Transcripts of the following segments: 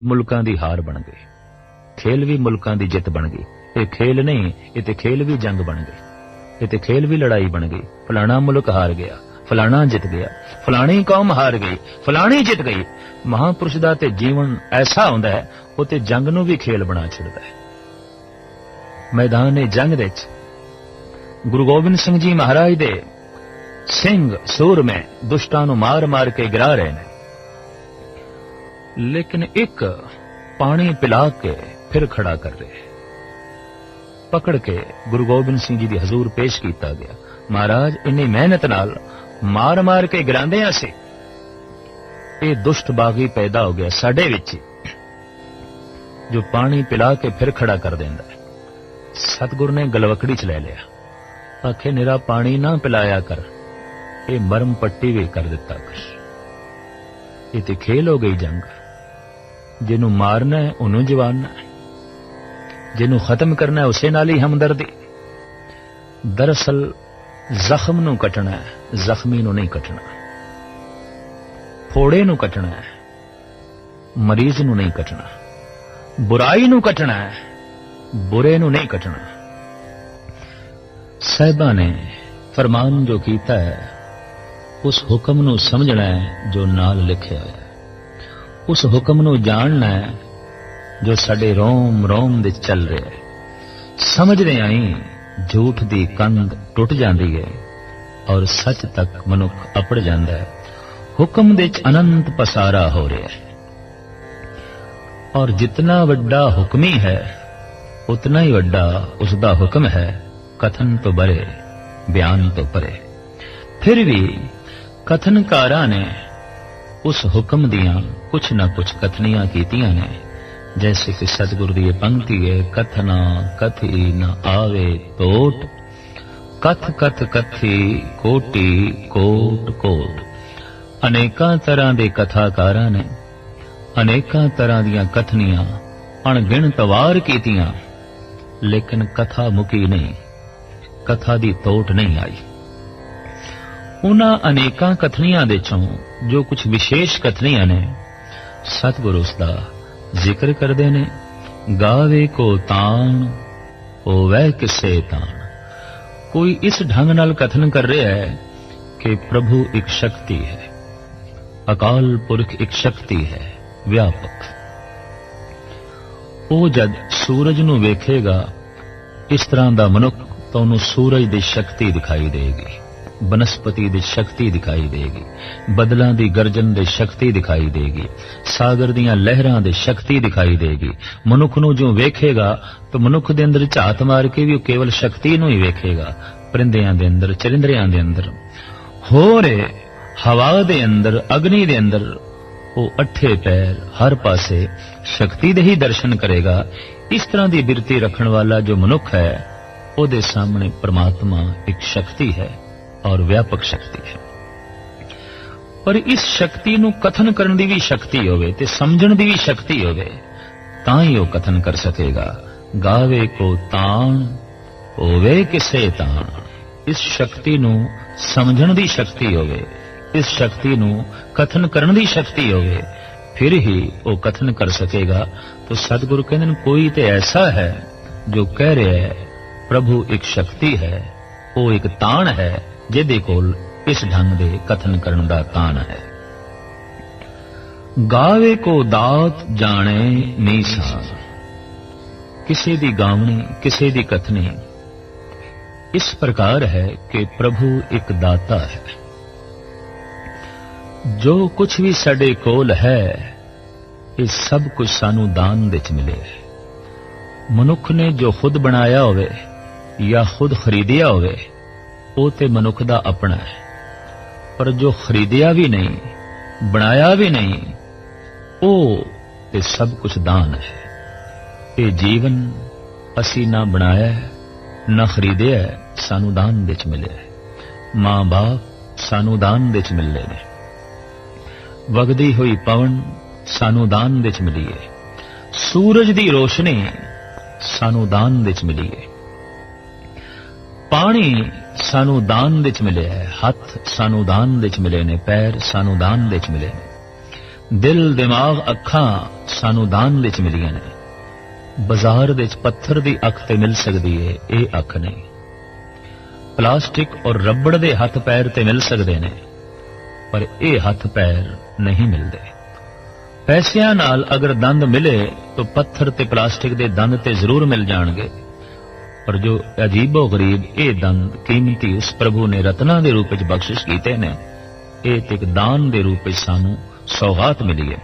मुल्कां दी हार बन गई, खेल भी मुल्कां दी जित बन गई। ये खेल नहीं, ये ते खेल भी जंग बन गई, ये ते खेल भी लड़ाई बन गई। फलाना मुल्क हार गया, फलाना जित गया, फलानी कौम हार गई, फलानी जित गई। महापुरुष दा ते जीवन ऐसा हुंदा है, वो ते जंग नूं भी खेल बना छड़दा है। मैदान जंग दे गुरु गोबिंद सिंह जी महाराज दे सिंह सूर में दुष्टां नूं मार मार के गिरा रहे हैं, लेकिन एक पानी पिला के फिर खड़ा कर रहे, पकड़ के गुरु गोबिंद सिंह जी दी हजूर पेश किया गया। महाराज इन्नी मेहनत नाल मार मार के गिरांदे से ये दुष्ट बागी पैदा हो गया साडे विच, जो पानी पिला के फिर खड़ा कर देंदा है। सतगुरु ने गलवकड़ी च ले लिया, आखे निरा पानी ना पिलाया कर, ये मरम पट्टी भी कर दिता कर। ये ते खेल हो गई जंग, जिन्हों मारना है उन्होंने जवाना है, जिन्हों खत्म करना है उसे नाल ही हमदर्दी। दरअसल जख्म नूं कटना है, जख्मी नूं नहीं कटना। फोड़े नूं कटना है, मरीज नूं नहीं कटना। बुराई नूं कटना है, बुरे नूं नहीं कटना। साहिबा ने फरमान जो कीता है, उस हुक्म नूं समझना है जो नाल लिखिया है, उस हुक्म नूं जानना है जो साडे रोम रोम दे चल रहा है। समझदे आई झूठ दी कंध टुट जाती है और सच तक मनुख अपड़ जाता है। हुक्म दे अनंत पसारा हो रहा है, और जितना वड्डा हुक्मी है उतना ही वड्डा उसका हुक्म है। कथन तो बरे, बयान तो परे। फिर भी कथनकारा ने उस हुक्म दियां कुछ न कुछ कथनियां कीतियां ने, जैसे कि सतगुरु की पंक्ति है, कथना कथी न आवे तोट, कथ कथ कथी कोटि कोट कोट। अनेकां तरह के कथाकारां ने अनेकां तरह दियां कथनियां अणगिणत वार कीतियां, लेकिन कथा मुकी नहीं, कथा दी तोट नहीं आई। उन्हां अनेकां कथनियां दे चों जो कुछ विशेष कथनियां ने, सतगुरु उसदा जिक्र करते ने। गावे को तान होवै किसे तान। कोई इस ढंग नाल कथन कर रहा है कि प्रभु एक शक्ति है, अकाल पुरख एक शक्ति है व्यापक। वो जद सूरज नूं वेखेगा इस तरह का मनुख, तो उन्होंने सूरज की शक्ति दिखाई देगी, बनस्पति की शक्ति दिखाई देगी, बदलों की गर्जन की शक्ति दिखाई देगी, सागर दीयां लहरां की शक्ति दिखाई देगी। मनुख नूं जो वेखेगा तो मनुख दे अंदर झात मार के भी केवल शक्ति नूं ही वेखेगा। परिंदियां दे अंदर, चरिंदरियां दे अंदर, हो रहे हवा दे अंदर, अग्नि दे अंदर, वो अठे पैर हर पासे शक्ति दे ही दर्शन करेगा। इस तरह की बिरती रखण वाला जो मनुख है, ਉਹਦੇ सामने परमात्मा एक शक्ति है और व्यापक शक्ति है। पर इस शक्ति नूं कथन करन दी भी शक्ति होवे ते समझण दी भी शक्ति होवे, तां ही वो कथन कर सकेगा। गावे को तान होवे किसे तान। इस शक्ति नूं समझण दी शक्ति होवे, इस शक्ति नूं कथन करन दी शक्ति होवे, फिर ही वो कथन कर सकेगा। तो सतगुरु कहंदे कोई ते ऐसा है जो कह रहा है प्रभु एक शक्ति है, वो एक तान है जिहदे कोल इस ढंग दे कथन करन दा तान है। गावे को दात जाने नीसा। किसी दी गावनी, किसी दी कथनी इस प्रकार है कि प्रभु एक दाता है। जो कुछ भी साडे कोल है, ये सब कुछ सानू दान विच मिले। मनुख ने जो खुद बनाया होवे या खुद खरीदिया होवे, वो ते मनुख दा अपना है। पर जो खरीदिया भी नहीं, बनाया भी नहीं, वो ते सब कुछ दान है। ये जीवन असी ना बनाया है, ना खरीदिया है, सानू दान विच मिले। मां बाप सानू दान विच मिले ने। वगदी हुई पवन सानू दान विच मिली है। सूरज दी रोशनी सानू दान विच मिली है। पानी सानू दान विच मिले है। हथ सानू दान विच मिले ने। पैर सानू दान विच मिले ने। दिल दिमाग अखां सानू दान विच मिलियां ने। बाजार विच पत्थर दी अख ते मिल सकदी है, ये अख नहीं। प्लास्टिक और रबड़ दे हथ पैर ते मिल सकते हैं, पर यह हथ पैर नहीं मिलते। पैसिਆਂ नाल अगर दंद मिले तो पत्थर ते प्लास्टिक दे दंद ते जरूर मिल जाणगे, पर जो अजीबो गरीब ये दंद कीमती उस प्रभु ने रत्ना के रूप में बख्शिश किए ने, एक दान के रूप में सानू सौगात मिली है।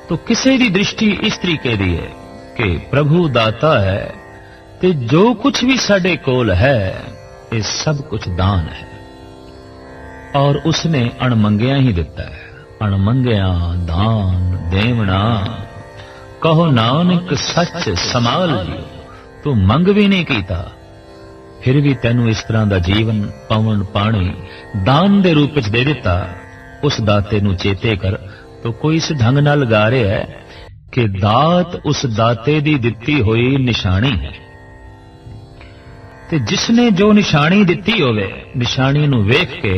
तो किसी की दृष्टि इस तरीके की है कि प्रभु दाता है, ते जो कुछ भी साडे कोल है ये सब कुछ दान है, और उसने अणमंगिया ही दिता है। अणमंगिया दान देवना, कहो नानक सच समाल जी। तू मंग भी नहीं कीता, फिर भी तेनू इस तरह का जीवन पवन पानी दान दे रूप में दे दिता। उस दाते नू चेते कर। तो कोई इस ढंग नाल गा रहा है कि दात उस दाते दी दिती हुई निशानी है, ते जिसने जो निशानी दिती होवे, निशानी नू वेख के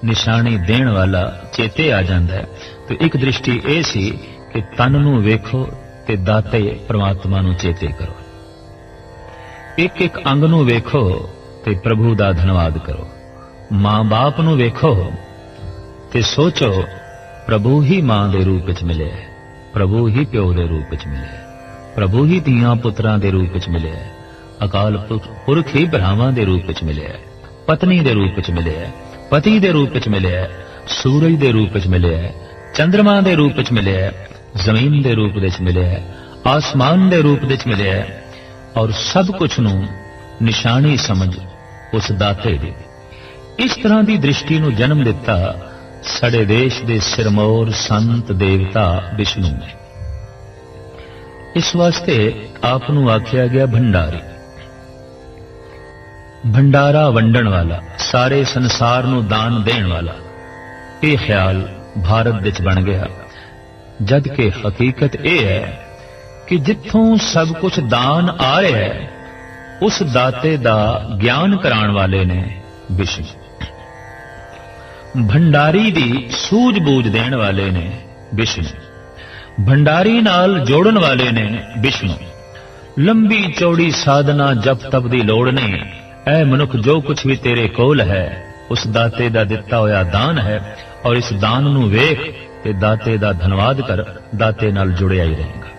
निशानी देण वाला चेते आ जांदा है। तो एक दृष्टि यह सी कि तन नू वेखो ते दाते परमात्मा नू चेते करो। एक एक अंग नू वेखो ते प्रभु दा धन्यवाद करो। मां बाप नू वेखो ते सोचो प्रभु ही मां दे रूप विच मिले है, प्रभु ही प्यो दे रूप विच मिले है, प्रभु ही धीआं पुत्रां दे रूप विच मिले है, अकाल पुरख ही भरावां दे रूप विच मिले है, पत्नी दे रूप विच मिले है, पति दे रूप विच मिले है, सूरज दे रूप विच मिले है, चंद्रमा दे रूप विच मिले है, जमीन दे रूप विच मिले है, आसमान दे रूप विच मिले है, और सब कुछ नू निशानी समझ उस दाते दी। इस तरह की दृष्टि नू जन्म दिता साडे देश दे सिरमौर संत देवता विष्णु ने। इस वास्ते आप नू आख्या गया भंडारी, भंडारा वंडण वाला, सारे संसार नू दान देण वाला। ये ख्याल भारत विच बन गया, जद कि हकीकत यह है कि जिथों सब कुछ दान आ रहा है, उस दाते दा ज्ञान कराण वाले ने विष्णु, भंडारी दी सूझबूझ देण वाले ने विष्णु, भंडारी नाल जोड़न वाले ने विष्णु। लंबी चौड़ी साधना जप तप दी लोड़ नहीं, ऐ मनुख जो कुछ भी तेरे कोल है उस दाते दा दिता होया दान है, और इस दान नू वेख ते दाते दा धन्यवाद कर, दाते नाल जुड़िया ही रहेगा।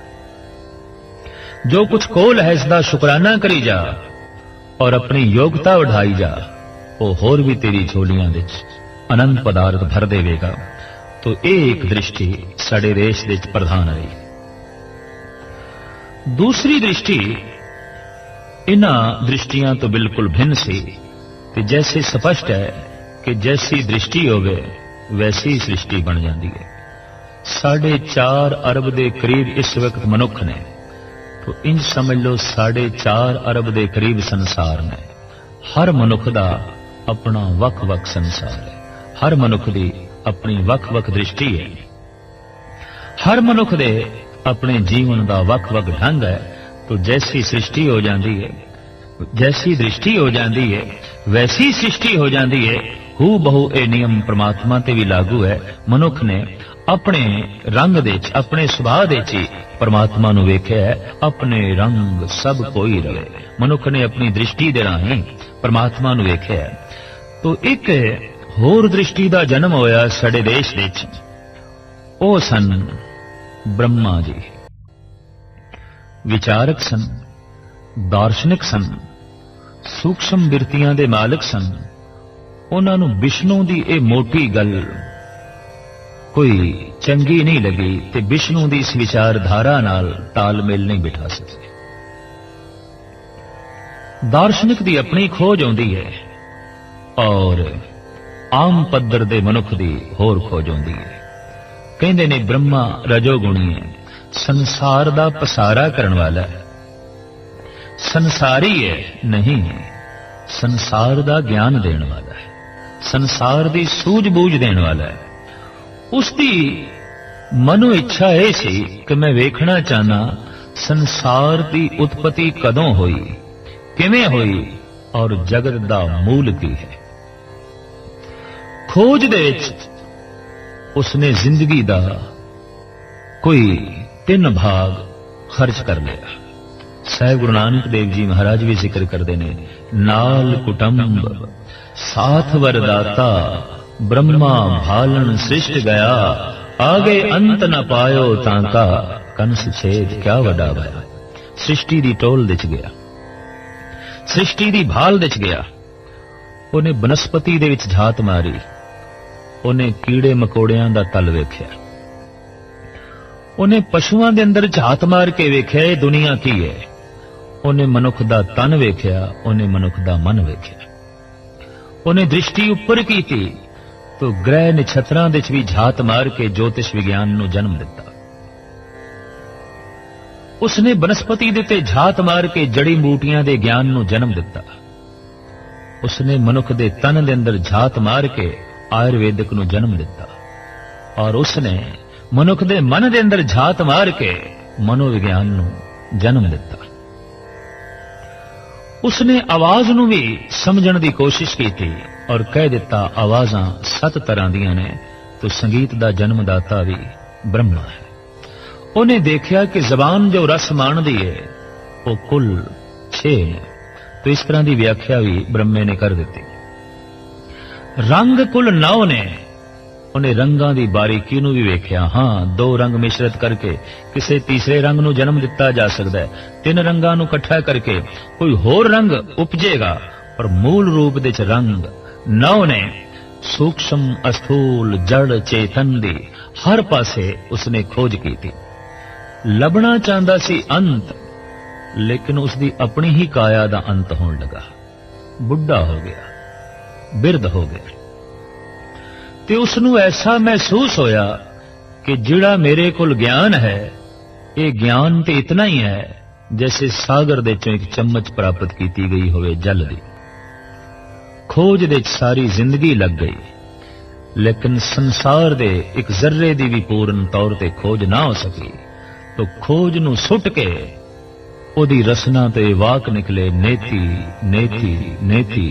जो कुछ कोल है इसका शुकराना करी जा और अपनी योग्यता बढ़ाई जा, वो होर भी तेरी झोलियां विच अनंत पदार्थ भर देवेगा। तो एक दृष्टि साडे देश विच प्रधान रही। दूसरी दृष्टि इन्हां दृष्टियां तो बिल्कुल भिन्न सी, कि जैसे स्पष्ट है कि जैसी दृष्टि होवे वैसी सृष्टि बन जाती है। 4.5 अरब के करीब इस वक्त मनुख ने, तो इंज समझ लो 4.5 अरब के करीब संसार ने। हर मनुख का अपना वख वख संसार है, हर मनुख की अपनी वख वख दृष्टि है, हर मनुख दे अपने जीवन का वख वख ढंग है। तो जैसी सृष्टि हो जाती है, जैसी दृष्टि हो जाती है, वैसी सृष्टि हो जाती है। हू बहु ये नियम परमात्मा ते भी लागू है। मनुख ने अपने रंग दे, अपने सुभाव दे परमात्मा नू वेख्या है, अपने रंग सब कोई रवे। मनुख ने अपनी दृष्टि दे राहीं परमात्मा नू वेख्या है। तो एक होर दृष्टि का जन्म होया साडे देश विच। ओ सन ब्रह्मा जी, विचारक सन, दार्शनिक सन, सूक्ष्म बिरतियां दे मालिक सन। उन्हां नू विष्णु दी ए मोटी गल कोई चंगी नहीं लगी, ते विष्णु दी इस विचारधारा नाल तालमेल नहीं बिठा सके। दार्शनिक दी अपनी खोज आउंदी है, और आम पद्धर दे मनुख दी होर खोज आउंदी है। कहंदे ने ब्रह्मा रजोगुणी है, संसार दा पसारा करन वाला है। संसारी है नहीं, संसार दा ज्ञान देण वाला है, संसार दी सूझबूझ देण वाला है। उसकी मनो इच्छा यह सी कि मैं वेखना चाहना संसार की उत्पत्ति कदों हुई, किवें हुई, और जगत दा मूल की है। खोज दे विच उसने जिंदगी दा कोई 3 भाग खर्च कर लिया। साहिब गुरु नानक देव जी महाराज भी जिक्र करते ने, नाल कुटुंब साथ वरदाता, ब्रह्मा भालन सृष्ट गया, आगे अंत न पायो तांका, कंस छेद क्या वडा भया। सृष्टि दी टोल दिच गया, सृष्टि दी भाल दिच गया। उन्हें बनस्पति दे विच झात मारी, उन्हें कीड़े मकोड़ियां दा तल वेख्या, उन्हें पशुआं दे अंदर झात मार के वेख्या ये दुनिया की है। उन्हें मनुख दा तन वेख्या, उन्हें मनुख दा मन वेख्या। उन्हें दृष्टि उपर की थी तो ग्रह नक्षत्रां दे भी झात मार के ज्योतिष विज्ञान नूं जन्म दिता। उसने बनस्पति दे ते झात मार के जड़ी बूटियां दे ज्ञान नूं जन्म दिता। उसने मनुख दे तन दे अंदर झात मार के आयुर्वेदिक नूं जन्म दिता। और उसने मनुख दे मन दे अंदर झात मार के मनोविज्ञान नूं जन्म दिता। उसने आवाज नूं भी समझण दी कोशिश की थी और कह दिता आवाजां 7 तरह दियां ने, तो संगीत दा जन्मदाता भी ब्रह्मा है। उन्हें देखा कि जबान जो रस माणदी है वो कुल 6 ने, तो इस तरह की व्याख्या भी ब्रह्मे ने कर दी। रंग कुल 9 ने, उन्हें रंगां दी बारीकी नूं भी वेख्या। हाँ, 2 रंग मिश्रित करके किसी तीसरे रंग नूं जन्म दिता जा सकता है। 3 रंगां नूं इकट्ठा करके कोई होर रंग उपजेगा, पर मूल रूप दे रंग 9 ने। सूक्ष्म अस्थूल जड़ चेतन दी हर पासे उसने खोज की थी। लभना चाहता सी अंत, लेकिन उसकी अपनी ही काया दा अंत होने लगा। बुढ़ा हो गया, बिरध हो गया, ते उसनू ऐसा महसूस होया कि जिहड़ा मेरे कोल ज्ञान है, ये ज्ञान ते इतना ही है जैसे सागर दे चों एक चम्मच प्राप्त की गई होवे जल दी। खोज दे सारी जिंदगी लग गई, लेकिन संसार दे एक जर्रे दी भी पूर्ण तौर ते खोज ना हो सकी। तो खोज नू सुट के ओदी रसना ते वाक निकले, नेति नेति नेति,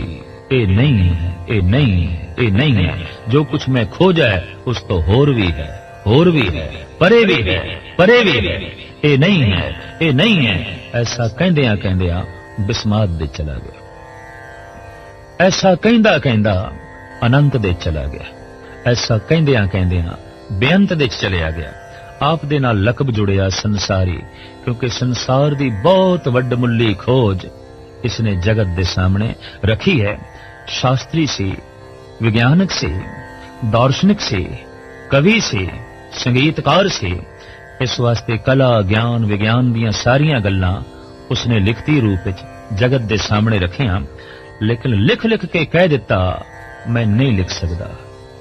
ए नहीं है, ए नहीं है, ए नहीं है। जो कुछ मैं खोजा है उस तो होर भी है, होर भी है, परे भी है, परे भी है, ए नहीं है, ए नहीं है। ऐसा कहंदिया कहंदिया बिस्मात दे चला गया। ऐसा कहंदा कहंदा अनंत दे चला गया। ऐसा कहंदिया कहंदिया बेअंत दे चलिया गया। आप दे नाल लकब जुड़िया संसारी, क्योंकि संसार दी बहुत वड्डमुल्ली खोज इसने जगत दे सामने रखी है। शास्त्री सी, विज्ञानक सी, दार्शनिक सी, कवि सी, संगीतकार सी। इस वास्ते कला ज्ञान विज्ञान दियां सारियां गल्लां उसने लिखती रूप विच जगत दे सामने रखियां, लेकिन लिख लिख के कह दिता मैं नहीं लिख सकता,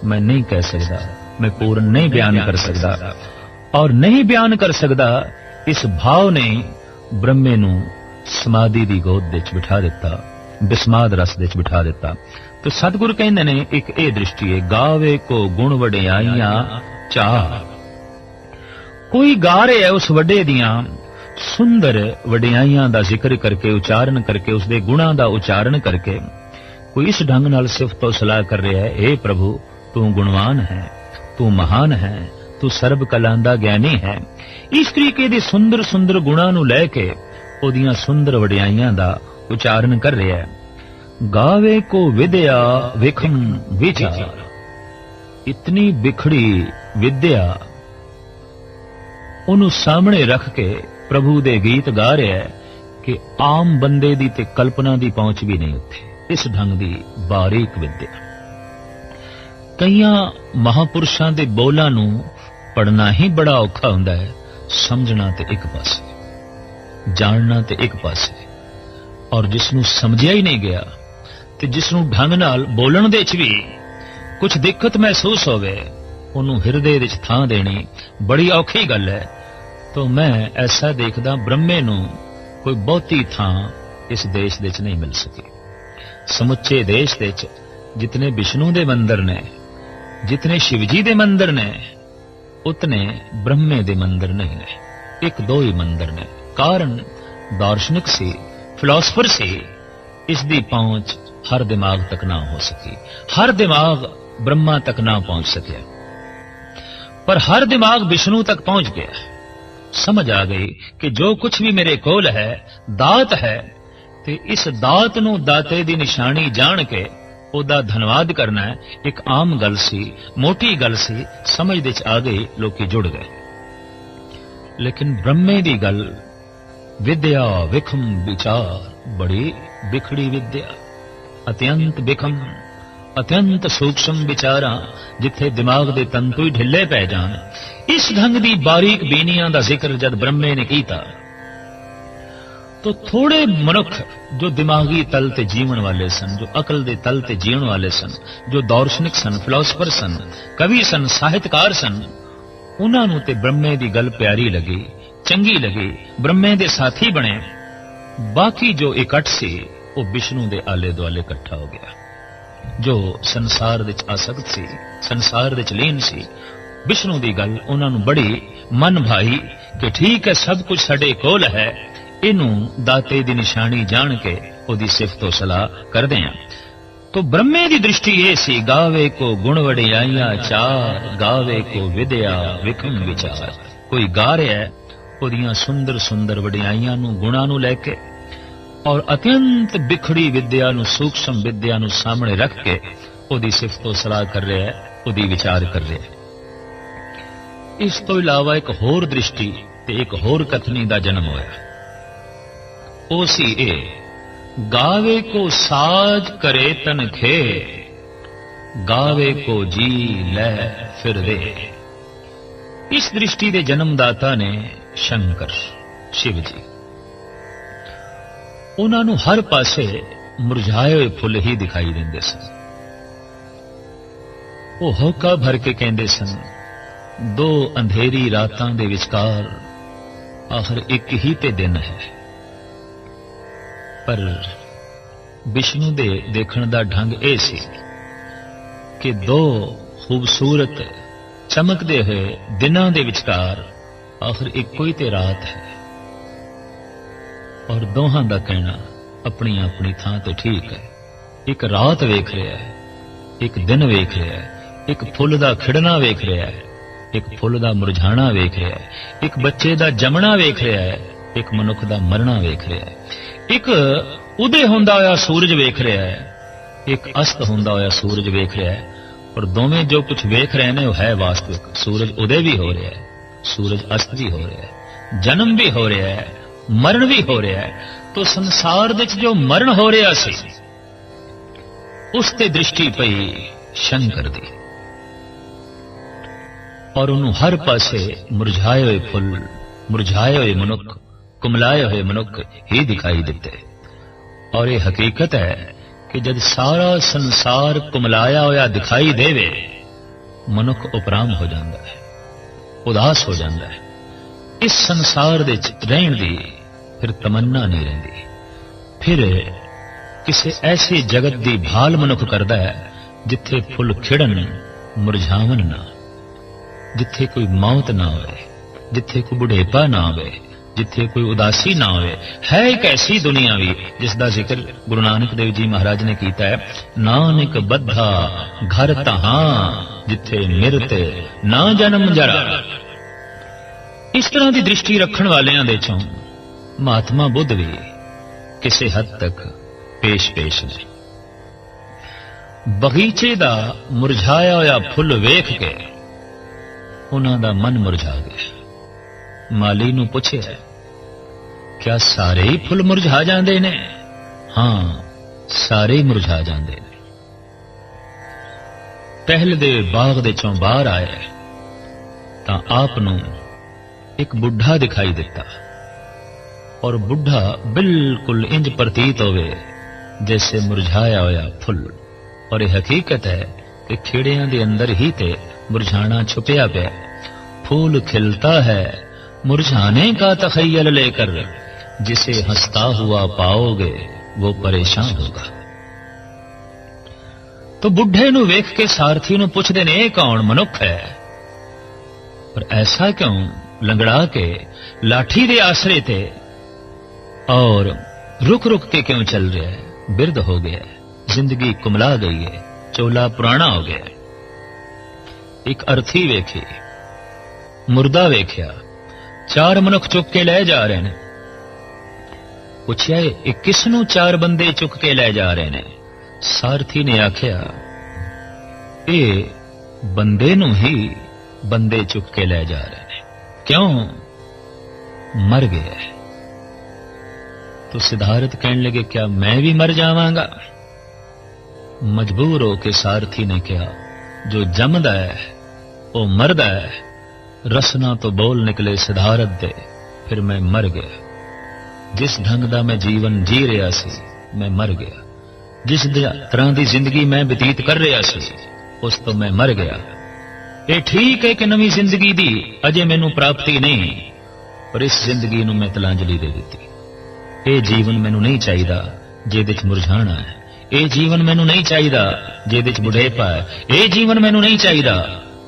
मैं नहीं कह सकता, मैं पूर्ण नहीं बयान कर सकता। और नहीं बयान कर सकता, इस भाव ने ब्रह्मे नू समाधि दी गोद विच बिठा दिता, बिस्माद रस विच बिठा दिता। तो सतगुरु कहंदे ने एक ये दृष्टि है, गावे को गुण वडियाइयां चाह। कोई गा रहा है उस वड्डे दियां सुंदर वडियाइयां दा जिक्र करके, उचारण करके, उसदे गुणां दा उचारण करके कोई इस ढंग नाल सिफत तो सलाह कर रहा है, हे प्रभु तू गुणवान है, तू महान है, तू सर्ब कलां दा ज्ञानी है। इस तरीके दे सुंदर सुंदर गुणां नूं लैके ओदियां सुंदर वडियाइयां दा उचारण कर रहा है। गावे को विद्या विखम विचार, इतनी बिखड़ी विद्या उन्होंने सामने रख के प्रभु दे गीत गा रहा है कि आम बंदे दी ते कल्पना दी पहुंच भी नहीं उत्थे। इस ढंग दी बारीक विद्या कईयां महापुरुषां दे बोलां नूं पढ़ना ही बड़ा औखा हुंदा है। समझना ते एक पासे, जानना ते एक पासे, और जिसनूं समझिया ही नहीं गया ते जिसनूं ढंग नाल बोलण दे च भी कुछ दिक्कत महसूस होवे, उन्होंने हिरदे विच थां देनी बड़ी औखी गल है। तो मैं ऐसा देखदा ब्रह्मे नूं कोई बहुती थां इस देश दे च नहीं मिल सकी। समुचे देश दे च जितने विष्णु दे मंदिर ने, जितने शिवजी दे मंदिर ने, उतने ब्रह्मे दे मंदिर नहीं ने। 1-2 ही मंदिर ने। कारण दार्शनिक से, फिलोसफर से इसकी पहुंच हर दिमाग तक ना हो सकी, हर दिमाग ब्रह्मा तक ना पहुंच सके। पर हर दिमाग विष्णु तक पहुंच गया। समझ आ गई कि जो कुछ भी मेरे कोल है दात है, ते इस दात नूं दाते दी निशानी जान के ओदा धन्यवाद करना है। एक आम गल सी, मोटी गल सी, समझ दे आ गई, लोकी जुड़ गए। लेकिन ब्रह्मे दी गल विद्या विखम विचार, बड़ी बिखड़ी विद्या, अत्यंत विखम, अत्यंत सूक्ष्म विचारा, जिथे दिमाग दे तंतु ही ढिले पै जान। इस ढंग दी बारीक बीनियां दा जिक्र जद ब्रह्मे ने कीता तो थोड़े मनुख जो दिमागी तल ते जीवन वाले सन, जो अकल दे तल ते जीवन वाले सन, जो दार्शनिक सन, फिलोसफर सन, कवि सन, साहित्यकार सन, उन्हां नूं ते ब्रह्मे दी गल प्यारी लगी, चंगी लगी, ब्रह्मे दे साथी बने। बाकी जो इकट्ठ सी वो विष्णु दे आले दुआले इकट्ठा हो गया। जो संसार दे आसक्त सी, संसार दे लीन सी, विष्णु दी गल उन्हां नूं बड़ी मन भाई कि ठीक है, सब कुछ साडे कोल है, इनू दाते दी निशानी जान के ओदी सिफतो सलाह करदे हां। तो ब्रह्मे दी दृष्टि ये सी, गावे को गुण वडियाइयां चार, गावे को विद्या विखम विचार। कोई गा रहा है ओदियां सुंदर सुंदर वडियाइयां नू, गुणां नू लैके, और अत्यंत बिखड़ी विद्या नू, सूक्ष्म विद्या नू सामने रख के ओदी सिफतो सलाह कर रहा है, ओदी विचार कर रहा है। इस तो इलावा एक होर दृष्टि ते एक होर कथनी दा जन्म होया। ओ सी ए, गावे को साज करे तन खे, गावे को जी लै फिर दे। इस दृष्टि के जन्मदाता ने शंकर शिव जी, उन्होंने हर पासे मुरझाए हुए फुल ही दिखाई देंदे सन। वो होका भर के कहते सन, दो अंधेरी रातां दे विचकार आखिर एक ही ते दिन है। पर विष्णु दे देखण दा ढंग ए सी कि दो खूबसूरत चमकदे हुए दिनां दे विचकार आखिर इक्को ही ते रात है, और दोहां दा कहना अपनी अपनी थां ते ठीक है। एक रात वेख रहा है, एक दिन वेख रहा है, एक फुल दा खिड़ना वेख रहा है, एक फुल दा मुरझाना वेख रहा है, एक बच्चे दा जमना वेख रहा है, एक मनुख दा मरना वेख रहा है, एक उदय होंदा होया सूरज वेख रहा है, एक अस्त होंदा होया सूरज वेख रहा है। और दोवें जो कुछ वेख रहे हैं वो है वास्तविक। सूरज उदय भी हो रहा है, सूरज अस्त भी हो रहा है, जन्म भी हो रहा है, मरण भी हो रहा है। तो संसार दे जो मरण हो रहा सी उस ते दृष्टि पई शंकर दी, और उन्होंने हर पासे मुरझाए हुए फुल, मुरझाए हुए मनुख, कुमलाए हुए मनुख ही दिखाई देते। और ये हकीकत है कि जब सारा संसार कुमलाया होया दिखाई देवे, मनुख उपराम हो जाता है, उदास हो जाता है। इस संसार दे रहन दी फिर तमन्ना नहीं रही। फिर किसी ऐसे जगत दी भाल मनुख करता है जिथे फुल खिड़न मुरझावन ना, जिथे कोई मौत ना होवे, जिथे कोई बुढ़ेपा ना होवे, जिथे कोई उदासी ना होवे। है एक ऐसी दुनिया भी जिसका जिक्र गुरु नानक देव जी महाराज ने किया है, नानक बद्धा घर तहां जिथे मिरत ना जन्म जरा। इस तरह की दृष्टि रखने वालियां दे चों महात्मा बुद्ध भी किसी हद तक पेश पेश ने। बगीचे दा मुरझाया होया फुल वेख के उन्हां दा मन मुरझा गया। माली नूं पुछिया, क्या सारे ही फुल मुरझा जांदे ने? हां, सारे मुरझा जांदे ने। टहल दे बाग दे चों बाहर आए तां आप नूं एक बुढ़ा दिखाई दिता, और बुढ़ा बिल्कुल इंज प्रतीत होवे जैसे मुरझाया होया फुल। और यह हकीकत है कि खेड़ियां दे अंदर ही ते मुरझाना छुपया पिया। फूल खिलता है मुरझाने का तखय्युल लेकर, जिसे हंसता हुआ पाओगे वो परेशान होगा। तो बुढ़े नूं वेख के सारथी नूं पुछदे ने, ये कौन मनुख है? पर ऐसा क्यों लंगड़ा के लाठी दे आसरे थे और रुक रुक के क्यों चल रहा है? बिरध हो गया है, जिंदगी कुमला गई है, चोला पुराना हो गया। एक अर्थी वेखी, ਮੁਰਦਾ ਵੇਖਿਆ, 4 ਮਨੁੱਖ ਚੁੱਕ ਕੇ ਲੈ ਜਾ ਰਹੇ ਨੇ। ਪੁੱਛਿਆ, ਇਹ ਕਿਸ ਨੂੰ 4 ਬੰਦੇ ਚੁੱਕ ਕੇ ਲੈ ਜਾ ਰਹੇ ਨੇ? ਸਾਰਥੀ ਨੇ ਆਖਿਆ, ਇਹ ਬੰਦੇ ਨੂੰ ਹੀ ਬੰਦੇ ਚੁੱਕ ਕੇ ਲੈ ਜਾ ਰਹੇ ਨੇ। ਕਿਉਂ? ਮਰ ਗਿਆ। तो सिद्धार्थ कहने लगे, क्या मैं भी मर जावांगा? मजबूर होके सारथी ने कहा, जो जमदा है वो मरदा है। रसना तो बोल निकले सिद्धार्थ दे, फिर मैं मर गया। जिस ढंग दा मैं जीवन जी रहा सी, मैं मर गया। जिस तरह की जिंदगी मैं बतीत कर रहा सी, उस तो मैं मर गया। ये ठीक है कि नवी जिंदगी दी अजे मैनू प्राप्ति नहीं, पर इस जिंदगी नू मैं तिलांजलि दे दी। ਇਹ ਜੀਵਨ ਮੈਨੂੰ ਨਹੀਂ ਚਾਹੀਦਾ ਜਿਹਦੇ ਚ ਮੁਰਝਾਣਾ ਹੈ। ਇਹ ਜੀਵਨ ਮੈਨੂੰ ਨਹੀਂ ਚਾਹੀਦਾ ਜਿਹਦੇ ਚ ਬੁਢੇਪਾ ਹੈ। ਇਹ ਜੀਵਨ ਮੈਨੂੰ ਨਹੀਂ ਚਾਹੀਦਾ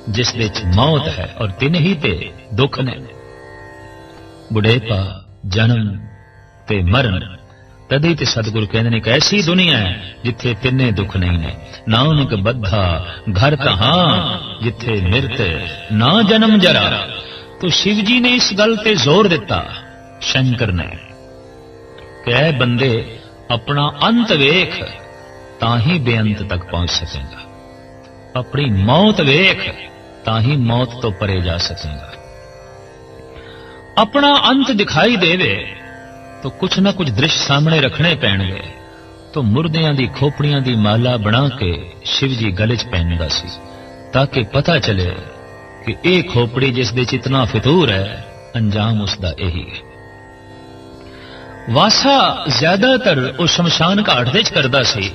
ਜਿਸ ਦੇ ਚ ਮੌਤ ਹੈ। ਔਰ 3 ਹੀ ਤੇ ਦੁੱਖ ਨੇ, ਬੁਢੇਪਾ, ਜਨਮ ਤੇ ਮਰਨ। ਤਦੇ ਤੇ ਸਤਿਗੁਰੂ ਕਹਿੰਦੇ ਨੇ ਕਿ ਐਸੀ ਦੁਨੀਆ ਹੈ ਜਿੱਥੇ 3 ਦੁੱਖ ਨਹੀਂ ਨੇ। ਨਾਨਕ ਬੱਧਾ ਘਰ ਕਹਾਂ ਜਿੱਥੇ ਮਿਰਤ ਨਾ ਜਨਮ ਜਰਾ। तो शिव जी ने इस गल ते जोर दिता, शंकर ने, कि ऐ बंदे अपना अंत वेख तां ही बेअंत तक पहुंच सकेगा। अपनी मौत वेख तां ही मौत तो परे जा सकेगा। अपना अंत दिखाई देवे तो कुछ ना कुछ दृश्य सामने रखने पैणगे। तो मुर्दियां दी खोपड़ियां दी माला बना के शिव जी गले च पहनदा सी, ताकि पता चले कि ये खोपड़ी जिस दे च इतना फितूर है, अंजाम उसका यही है। वासा ज्यादातर उस शमशान घाट दे च करदा सी,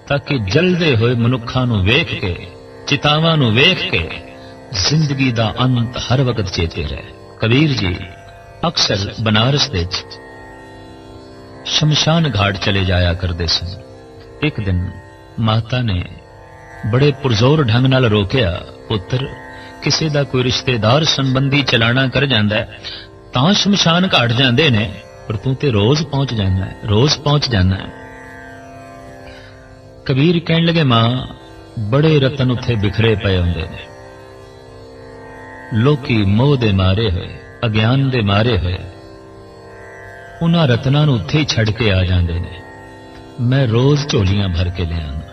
ताकि जलदे हुए मनुखा नूं वेख के, चितावां नूं वेख के जिंदगी दा अंत हर वक्त चेते रहे। कबीर जी अक्सर बनारस दे शमशान घाट चले जाया करते सन। एक दिन माता ने बड़े पुरजोर ढंग नाल रोकिया, पुत्र किसी दा कोई रिश्तेदार संबंधी चलाना कर जांदा है तां शमशान घाट जांदे ने, पर तू ते रोज पहुंच जाना है, रोज पहुंच जाना है। कबीर कहने लगे, मां बड़े रतन उत्थे बिखरे पे होंदे ने। लोकी मोह दे मारे होए, अज्ञान दे मारे होए उन्हां रत्नां नूं उत्थे ही छड़ के आ जांदे ने। मैं रोज झोलियां भर के ले आना।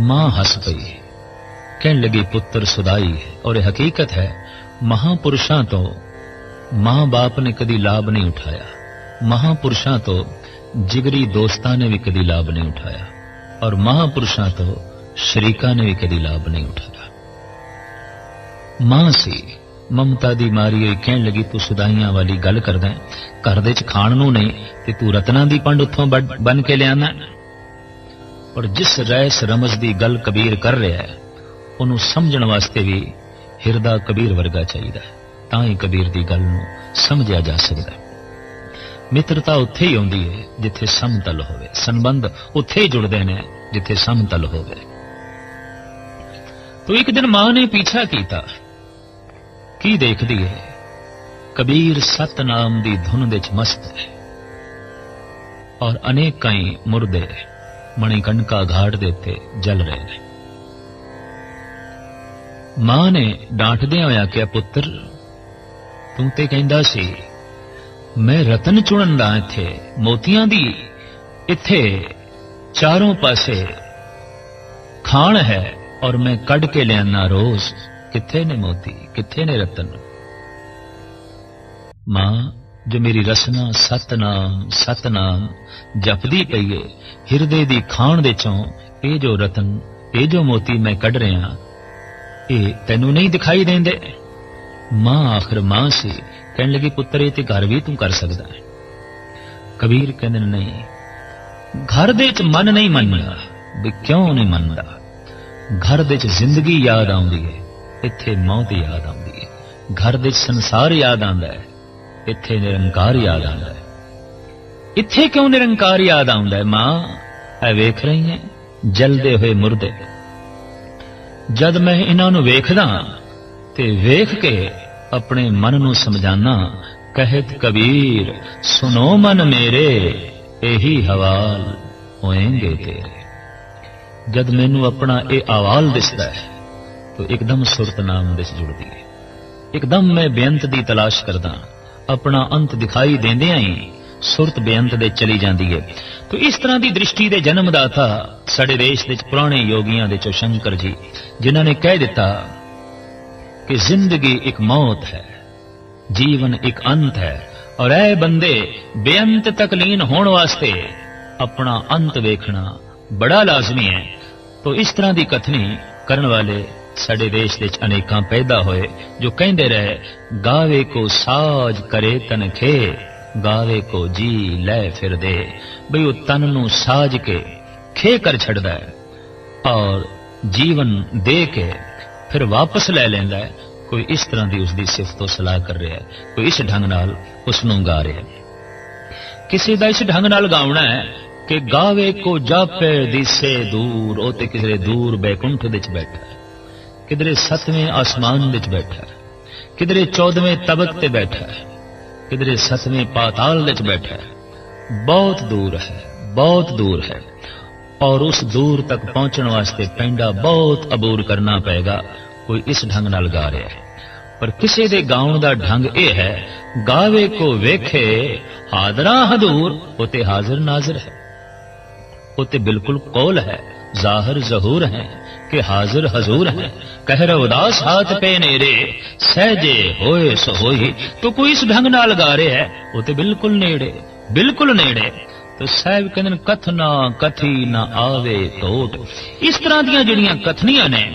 मां हस पई, कहने लगी, पुत्र सुदाई है। और हकीकत है, महापुरुषां तो मां बाप ने कदी लाभ नहीं उठाया, महापुरुषां तो जिगरी दोस्तां ने भी कदी लाभ नहीं उठाया, और महापुरुषां तो शरीका ने भी कदी लाभ नहीं उठाया। मां सी ममता दी मारी होई कहन लगी, तू सुदाइयां वाली गल करदा है, घर दे च खाण नूं नहीं ते तू रत्नां दी पंड उत्थों बन के लियाना। और जिस रैस रमज दी गल कबीर कर रहा है, उन्होंने समझण वास्ते भी हिरदा कबीर वर्गा चाहिए, तां ही कबीर दी गल नूं समझिया जा सकदा है। मित्रता उत्थे ही आउंदी है जिथे समतल होवे, संबंध उत्थे ही जुड़दे ने जिथे समतल होवे। तो एक दिन मां ने पीछा कीता, की देखदी है? कबीर सतनाम दी धुन दे च मस्त है, और अनेकाई मुर्दे मणिकणका घाट दे उत्ते जल रहे हैं। मां ने डांटदे होया कि पुत्र तू ते कहंदा सी मैं रतन चुनन दा इत्थे मोतियां दी इत्थे चारों पासे खान है और मैं कड़ के लियाना रोज, किथे ने मोती किथे ने रतन? मां जो मेरी रसना सतनाम सतनाम जपदी पई है, हिरदे दी खान दे चों ये जो रतन ये जो मोती मैं कड़ रहा ये तैनू नहीं दिखाई देंदे? मां आखिर मां सी, कहने लगी, पुत्र ये ते घर भी तू कर सकदा है। कबीर कहंदे नहीं, घर दे च मन नहीं मनदा। भी क्यों नहीं मनदा? घर दे च जिंदगी याद आउंदी है, इत्थे मौत याद आउंदी है। घर दे च संसार याद आंदा है, इत्थे निरंकार याद आंदा है। इत्थे क्यों निरंकार याद आउंदा है? मां ऐ वेख रही है जलदे हुए मुर्दे, जद मैं इन्हां नूं वेखदा ते वेख के अपने मन नूं समझाना, कहत कबीर सुनो मन मेरे यही हवाल होएंगे तेरे। जद मैनू अपना ये अवाल दिसदा है, तो एकदम सुरत नाम दिस जुड़ती है। एकदम मैं बेअंत दी तलाश करदा, अपना अंत दिखाई देंदियां ही सुरत बेअंत दे चली जाती है। तो इस तरह की दृष्टि के जन्मदाता साडे देश दे पुराने योगियां दे चो शंकर जी, जिन्हां ने कह दिता कि जिंदगी एक मौत है, जीवन एक अंत है, और ऐ बंदे बेअंत तक लीन होने वास्ते अपना अंत वेखना बड़ा लाजमी है। तो इस तरह की कथनी करने वाले साडे देश दे अनेकां पैदा होए, जो कहंदे रहे गावे को साज करे तन खे, गावे को जी लै फिर दे। बई वो तन नू साज के खे कर छड़दा है और जीवन दे के फिर वापस लै लैंदा है। कोई इस तरह की उसकी सिफत सलाह कर रहा है, कोई इस ढंग नाल उसनू गा रहा है। किसी का इस ढंग नाल गावना है कि गावे को जापे दिसे दूर, ओ ते किधरे दूर बैकुंठ विच बैठा है, किधरे 7वें आसमान विच बैठा है, किधरे 14वें तबक ते बैठा है, किधरे 7वें पाताल विच बैठा है। बहुत दूर है, बहुत दूर है, और उस दूर तक पहुंचने वास्ते पैंडा बहुत अबूर करना पेगा। कोई इस ढंग नाल गा रहा है, पर किसी दे गाउण दा ढंग यह है गावे को वेखे हादरा हदूर, उते हाजिर नाजिर है, उते बिल्कुल कौल है, जाहिर जहूर है कि हाजिर हजूर है। कहर उदास हाथ पे नेरे सहजे होए सो होई। तो कोई इस ढंग नाल गा रहा है, उते बिल्कुल नेड़े, बिल्कुल नेड़े। तो साहब कहते कथना कथी ना आवे तोट। इस तरह दियां जिहड़ियां कथनियां ने,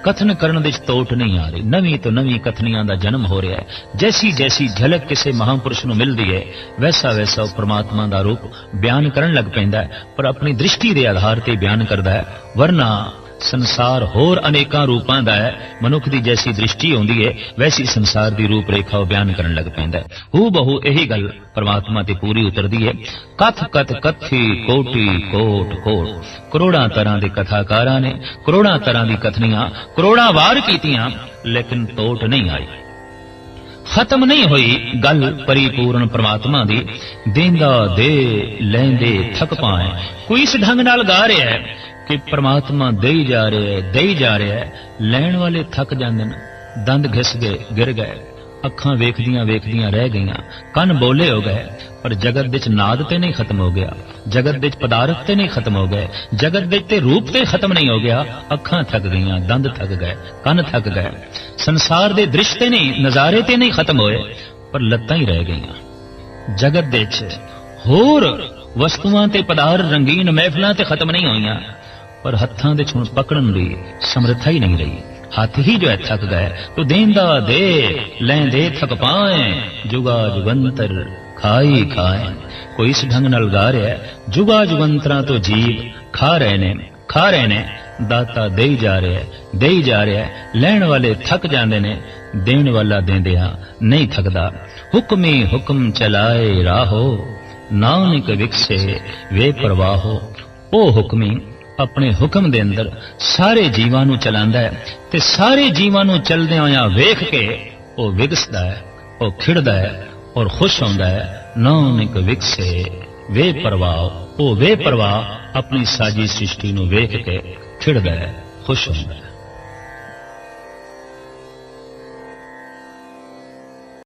कथन करने विच तोट नहीं आ रही, नवी तो नवी कथनियां दा जन्म हो रहा है। जैसी जैसी झलक किसी महापुरुष नूं मिलदी है, वैसा वैसा परमात्मा दा रूप बयान करन लग पैंदा है, पर अपनी दृष्टि के आधार ते बयान करदा है। वरना संसार होर अनेकां रूपां दा है, मनुख दी जैसी दृष्टि होंदी है वैसी संसार दी रूप रेखा बयान करन लग पैंदा है। हू बहु यही गल परमात्मा ते पूरी उतरदी है। कथ कथ कथी कोटि कोट कोट। करोड़ां तरह के कथाकारां ने करोड़ां तरह की कथनियां करोड़ां वार कीतियां, लेकिन तोट नहीं आई, खत्म नहीं हुई गल परिपूर्ण परमात्मा दी। देंदा दे लैंदे थक पाए। कोई इस ढंग नाल गा रहा है कि परमात्मा देई जा रहा है, देई जा रहा है, लैण वाले थक जांदे ने, दंद घिस गए, गिर गए, अखां वेखदियां वेखदियां रह गईयां, कन बोले हो गए, पर जगत विच नाद ते नहीं खत्म हो गया, जगत विच पदार्थ ते नहीं खत्म हो गए, जगत विच ते रूप ते खत्म नहीं हो गया। अखां थक गईयां, दंद थक गए, कन थक गए, संसार दे दृश्य ते नहीं, नजारे ते नहीं खत्म होए, पर लत्तां ही रह गईयां। जगत विच होर वस्तुआं ते पदार्थ रंगीन महफिलां ते खत्म नहीं होईयां, पर हत्थां दे छुण पकड़न दी समर्था ही नहीं रही। हाथ ही जो है थक गए। तो देंदा दे लैंदे थक पाए, जुगा जुगंतर खाई खाए। कोई इस ढंग नाल गा रहा है, जुगा जुगंतरा तो जीव खा रहे ने, खा रहे ने, दाता देई जा रहा है, देई जा रहा है, लैण वाले थक जांदे ने, देण वाला देंदिया नहीं थकदा। हुक्मी हुक्म चलाए राहो, नानक विकसे वे परवाहो। ओ हुक्मी अपने हुक्म दे अंदर सारे जीवां नूं चलांदा है, ते सारे जीवां नूं चलदे होया वेख के ओ विगसदा है, ओ खिड़दा है और खुश होंदा है। नानक विकसे वे परवाह, ओ वे परवाह अपनी साजी सृष्टि नूं वेख के खिड़दा है, खुश होंदा है।